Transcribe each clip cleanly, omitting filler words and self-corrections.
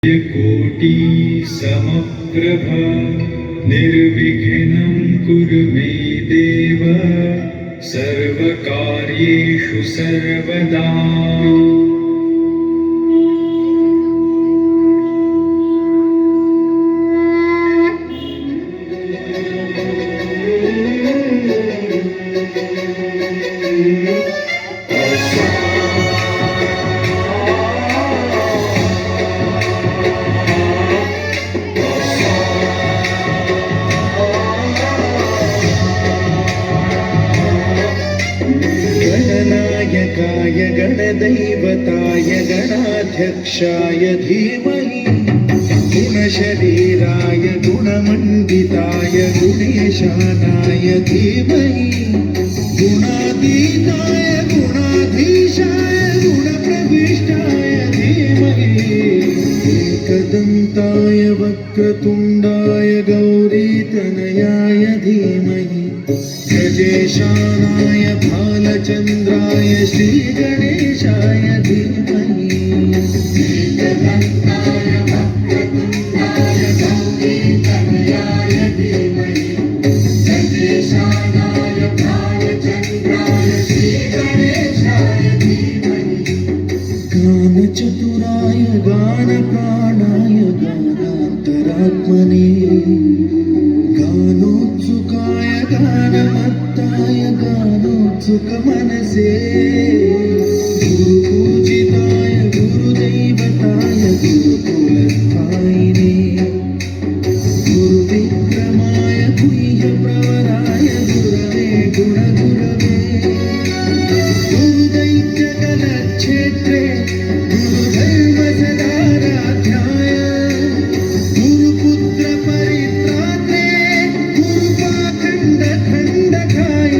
कोटि समप्रभ निर्विघ्नं कुरु मे देव सर्वकार्येषु सर्वदा। गणनायकाय गणदैवताय गणाध्यक्षाय धीमहि गुणशरीराय गुणमण्डिताय गुणेशानाय धीमहि गुणातीताय गुणाधीशाय गुणप्रविष्टाय धीमहि एकदन्ताय वक्रतुण्डाय गौरीतनयाय धीमहि गजेशानाय भालचन्द्राय श्रीगणेशाय धीमहि एकदन्ताय वक्रतुण्डाय गौरीतनयाय धीमहि गजेशानाय भालचन्द्राय श्रीगणेशाय धीमहि गानचतुराय गानप्राणाय गानान्तरात्मने गानोत्सुकाय गानमत्ताय गानोत्सुकमनसे गुरुपूजिताय गुरुदैवताय गुरुकुलस्थायिने गुरुविक्रमाय गुह्यप्रवराय गुरवे गुणगुरवे गुरुदैत्यकलक्षेत्रे गुरुधर्मसदाराध्याय गुरुपुत्रपरित्रात्रे गुरुपाखण्डखण्डकाय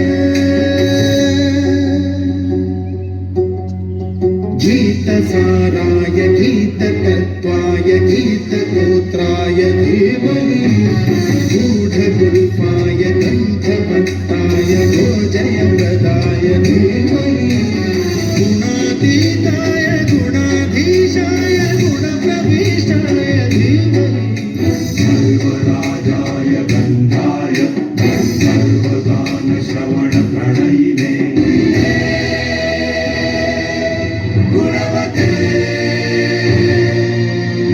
गीतसाराय गीततत्त्वाय गीतगोत्राय धीमहि गूढगुल्फाय ग्रन्थभक्ताय भोजयप्रदाय धीमहि गुणातीताय गुणाधीशाय गुणप्रविष्टाय धीमहि सर्वराजाय गन्धाय सर्वगानश्रवणप्रणयिने गुणवते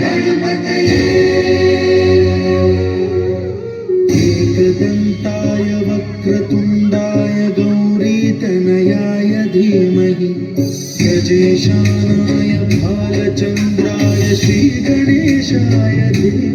गणपतये एकदन्ताय वक्रतुण्डाय गौरीतनयाय धीमहि गजेशानाय भालचन्द्राय श्रीगणेशाय धीमहि